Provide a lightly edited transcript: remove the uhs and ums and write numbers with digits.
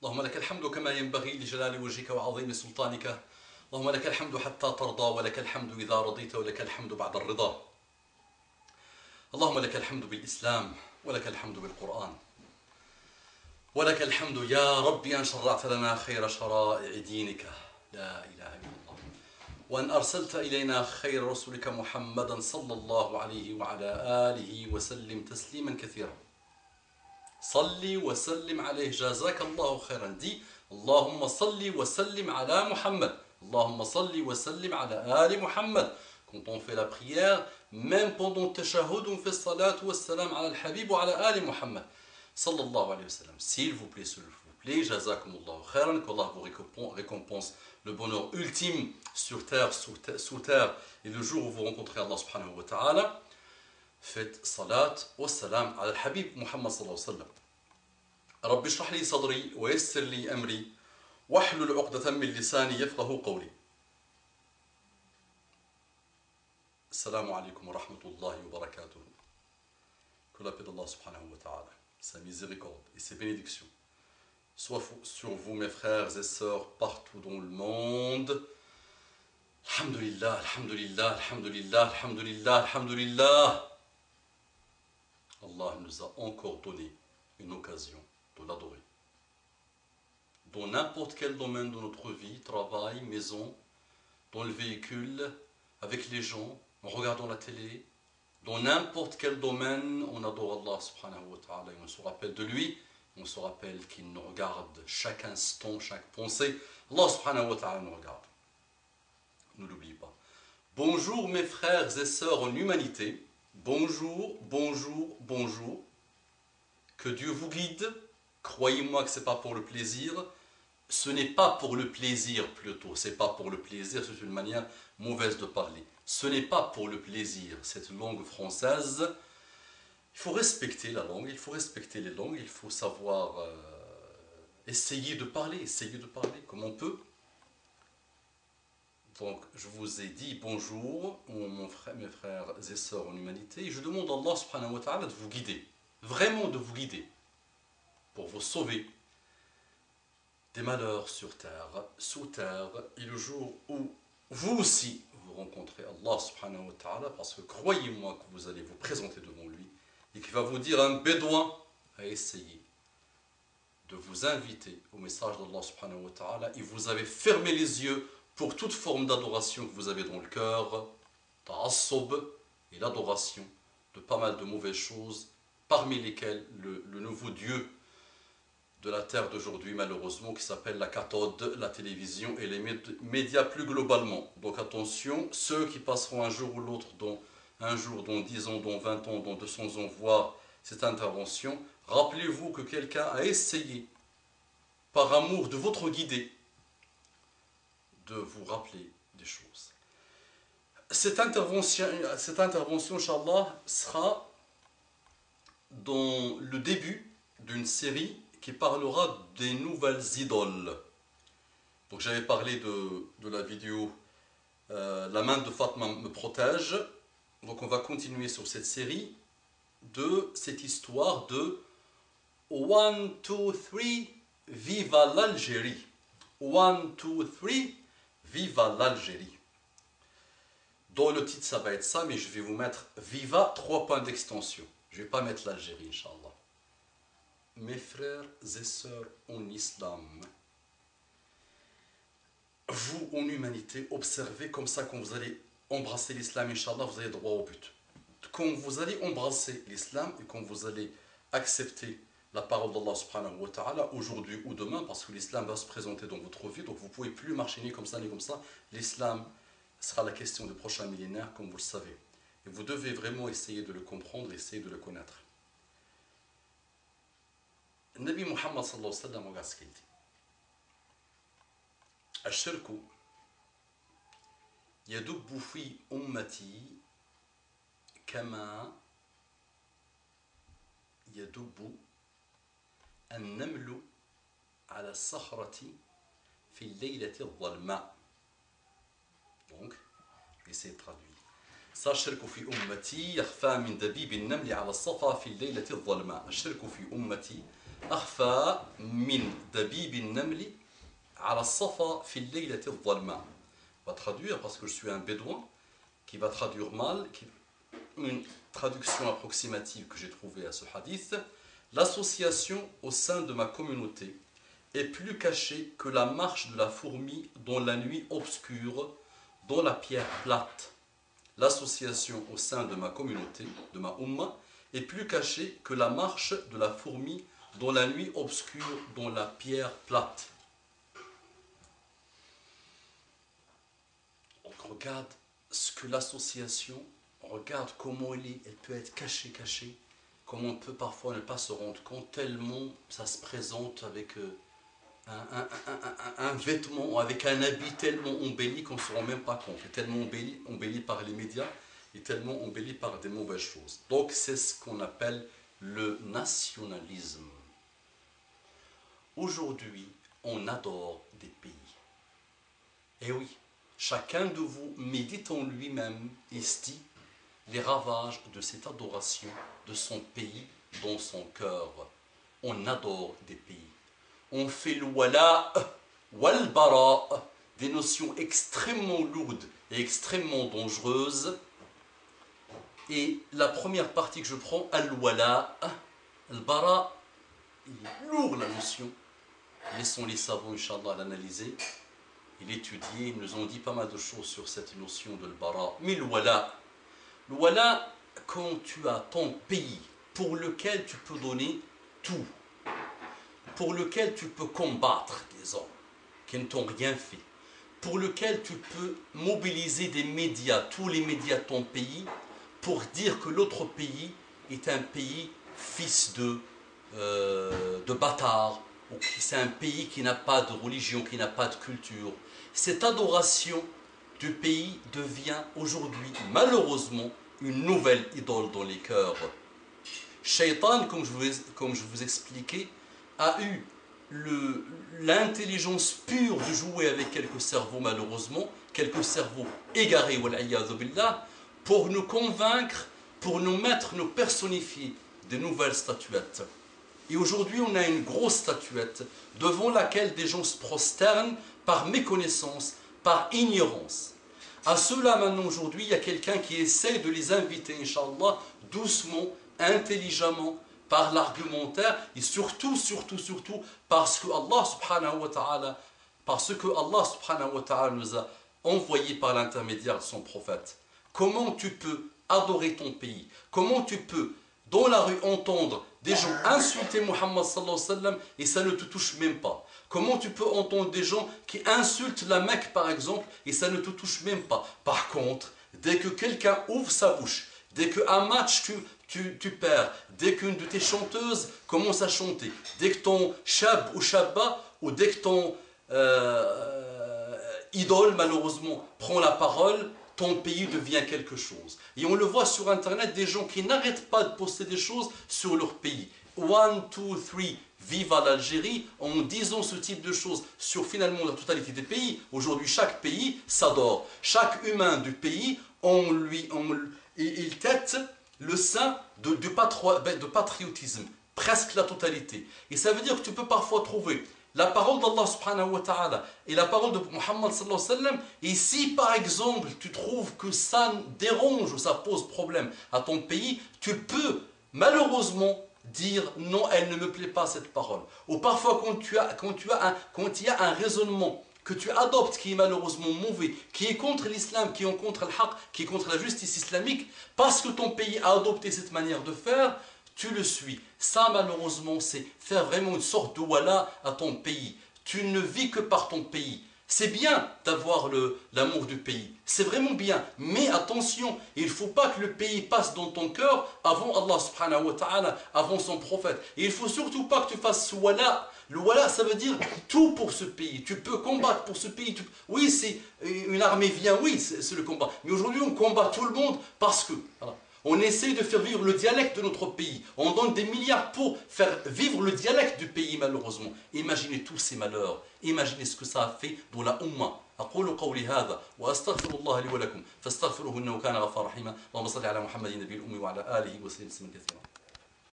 اللهم لك الحمد كما ينبغي لجلال وجهك وعظيم سلطانك. اللهم لك الحمد حتى ترضى، ولك الحمد إذا رضيت، ولك الحمد بعد الرضا. اللهم لك الحمد بالإسلام، ولك الحمد بالقرآن، ولك الحمد يا ربي أن شرعت لنا خير شرائع دينك، لا إله إلا الله، وأن أرسلت إلينا خير رسلك محمدا صلى الله عليه وعلى آله وسلم تسليما كثيرا. صلي وسلم عليه، جزاك الله خيرا. دي اللهم صلي وسلم على محمد، اللهم صلي وسلم على آل محمد. Quand on fait la prière, même pendant le tashahhud, on fait salat wa salam ala al-habib wa ala ali Muhammad sallallahu alayhi wa sallam. S'il vous plaît, jazakumullahu khairan, qu'Allah vous récompense le bonheur ultime sur terre, sous terre, et le jour où vous rencontrez Allah subhanahu wa ta'ala. Faites salat wa salam ala al-habib Muhammad sallallahu alayhi wa sallam. رب اشرح لي صدري ويسر لي أمري واحلل عقدة من لساني يفقه قولي. Assalamu alaikum wa rahmatullahi wa barakatuh. Que la paix d'Allah subhanahu wa ta'ala, sa miséricorde et ses bénédictions soient sur vous, mes frères et sœurs, partout dans le monde. Alhamdulillah, alhamdulillah, alhamdulillah, alhamdulillah, alhamdulillah. Allah nous a encore donné une occasion de l'adorer. Dans n'importe quel domaine de notre vie, travail, maison, dans le véhicule, avec les gens, en regardant la télé, dans n'importe quel domaine, on adore Allah subhanahu wa ta'ala et on se rappelle de lui, on se rappelle qu'il nous regarde chaque instant, chaque pensée. Allah subhanahu wa ta'ala nous regarde. Ne l'oubliez pas. Bonjour mes frères et sœurs en humanité. Bonjour, bonjour, bonjour. Que Dieu vous guide. Croyez-moi que ce n'est pas pour le plaisir. Ce n'est pas pour le plaisir plutôt. C'est pas pour le plaisir, c'est une manière mauvaise de parler. Ce n'est pas pour le plaisir, cette langue française. Il faut respecter la langue, il faut respecter les langues, il faut savoir essayer de parler comme on peut. Donc, je vous ai dit bonjour, mes frères et sœurs en humanité, et je demande à Allah subhanahu wa ta'ala de vous guider, vraiment de vous guider, pour vous sauver des malheurs sur terre, sous terre, et le jour où vous aussi vous rencontrez Allah subhanahu wa ta'ala, parce que croyez-moi que vous allez vous présenter devant lui, et qu'il va vous dire un bédouin à essayer de vous inviter au message d'Allah subhanahu wa ta'ala, et vous avez fermé les yeux pour toute forme d'adoration que vous avez dans le cœur, ta'assub, et l'adoration de pas mal de mauvaises choses, parmi lesquelles le nouveau Dieu de la terre d'aujourd'hui, malheureusement, qui s'appelle la cathode, la télévision et les médias plus globalement. Donc attention, ceux qui passeront un jour ou l'autre, dans 10 ans, dans 20 ans, dans 200 ans, voir cette intervention, rappelez-vous que quelqu'un a essayé, par amour de votre guidée, de vous rappeler des choses. Cette intervention, Inch'Allah, sera dans le début d'une série qui parlera des nouvelles idoles. Donc j'avais parlé de la vidéo La main de Fatma me protège. Donc on va continuer sur cette série de cette histoire de 1, 2, 3, viva l'Algérie. 1, 2, 3, viva l'Algérie. Dans le titre ça va être ça, mais je vais vous mettre viva 3 points d'extension. Je ne vais pas mettre l'Algérie, Inch'Allah. Mes frères et sœurs en islam, vous en humanité, observez comme ça quand vous allez embrasser l'islam, Inch'Allah, vous allez droit au but. Quand vous allez embrasser l'islam et quand vous allez accepter la parole d'Allah subhanahu wa ta'ala, aujourd'hui ou demain, parce que l'islam va se présenter dans votre vie, donc vous ne pouvez plus marcher ni comme ça ni comme ça. L'islam sera la question du prochain millénaire, comme vous le savez. Et vous devez vraiment essayer de le comprendre, essayer de le connaître. Nabi Muhammad sallallahu alayhi wa sallam, regarde ce qu'il dit. Ash-shirku yadubbu fi ummati kama yadubbu an-namlu ala as-sakhrati fi al-laylati adh-dhalma. Donc, je vais essayer de traduire. الشرك في أمتي يخفى من دبيب النمل على الصفا في الليلة الظلماء. الشرك في أمتي أخفى من دبيب النمل على الصفا في الليلة الظلماء. On va traduire parce que je suis un bédouin qui va traduire mal, une traduction approximative que j'ai trouvée à ce hadith. L'association au sein de ma communauté est plus cachée que la marche de la fourmi dans la nuit obscure, dans la pierre plate. L'association au sein de ma communauté, de ma umma, est plus cachée que la marche de la fourmi dans la nuit obscure, dans la pierre plate. Donc regarde ce que l'association, regarde comment elle peut être cachée, comment on peut parfois ne pas se rendre compte, tellement ça se présente avec un vêtement ou avec un habit tellement embelli qu'on ne se rend même pas compte, tellement embelli par les médias et tellement embelli par des mauvaises choses. Donc c'est ce qu'on appelle le nationalisme. Aujourd'hui, on adore des pays. Et oui, chacun de vous médite en lui-même ici les ravages de cette adoration de son pays dans son cœur. On adore des pays. On fait le wala, wal bara, des notions extrêmement lourdes et extrêmement dangereuses. Et la première partie que je prends, al-wala, al-bara, il est lourd la notion. Laissons les savants, Inch'Allah, l'analyser et l'étudier. Ils nous ont dit pas mal de choses sur cette notion de al-bara. Mais le wala, quand tu as ton pays pour lequel tu peux donner tout, pour lequel tu peux combattre des hommes qui ne t'ont rien fait, pour lequel tu peux mobiliser des médias, tous les médias de ton pays, pour dire que l'autre pays est un pays fils de bâtard, ou que c'est un pays qui n'a pas de religion, qui n'a pas de culture. Cette adoration du pays devient aujourd'hui, malheureusement, une nouvelle idole dans les cœurs. Shaitan, comme je vous expliquais, a eu l'intelligence pure de jouer avec quelques cerveaux, malheureusement, quelques cerveaux égarés, pour nous convaincre, pour nous mettre, nous personnifier de nouvelles statuettes. Et aujourd'hui, on a une grosse statuette devant laquelle des gens se prosternent par méconnaissance, par ignorance. À ceux-là, maintenant, aujourd'hui, il y a quelqu'un qui essaie de les inviter, Inch'Allah, doucement, intelligemment, par l'argumentaire, et surtout, parce que Allah subhanahu wa ta'ala nous a envoyé par l'intermédiaire de son prophète. Comment tu peux adorer ton pays? Comment tu peux, dans la rue, entendre des gens insulter Muhammad sallallahu alayhi wa sallam et ça ne te touche même pas? Comment tu peux entendre des gens qui insultent la Mecque, par exemple, et ça ne te touche même pas? Par contre, dès que quelqu'un ouvre sa bouche, dès qu'un match tu perds, dès qu'une de tes chanteuses commence à chanter, dès que ton shab ou shabba, ou dès que ton idole, malheureusement, prend la parole, ton pays devient quelque chose. Et on le voit sur Internet, des gens qui n'arrêtent pas de poster des choses sur leur pays. 1, 2, 3, vive l'Algérie, en disant ce type de choses sur finalement la totalité des pays. Aujourd'hui, chaque pays s'adore. Chaque humain du pays, il tête le sein de patriotisme, presque la totalité. Et ça veut dire que tu peux parfois trouver la parole d'Allah subhanahu wa ta'ala et la parole de Muhammad sallallahu alayhi wa sallam, et si par exemple tu trouves que ça dérange ou ça pose problème à ton pays, tu peux malheureusement dire non, elle ne me plaît pas cette parole. Ou parfois quand il y a un raisonnement que tu adoptes qui est malheureusement mauvais, qui est contre l'islam, qui est contre le haqq, qui est contre la justice islamique, parce que ton pays a adopté cette manière de faire, tu le suis. Ça, malheureusement, c'est faire vraiment une sorte de wala à ton pays. Tu ne vis que par ton pays. C'est bien d'avoir l'amour du pays. C'est vraiment bien. Mais attention, il ne faut pas que le pays passe dans ton cœur avant Allah subhanahu wa ta'ala, avant son prophète. Et il ne faut surtout pas que tu fasses ce wala. Le wala, ça veut dire tout pour ce pays. Tu peux combattre pour ce pays. Oui, c'est une armée vient, oui, c'est le combat. Mais aujourd'hui, on combat tout le monde parce que... Voilà. On essaie de faire vivre le dialecte de notre pays. On donne des milliards pour faire vivre le dialecte du pays, malheureusement. Imaginez tous ces malheurs. Imaginez ce que ça a fait dans la Ummah. أقول قولي هذا وأستغفر الله لي ولكم فاستغفروه إنه كان غفارا رحيما اللهم صل على محمد النبي الأمي وعلى آله وسلم كثيرا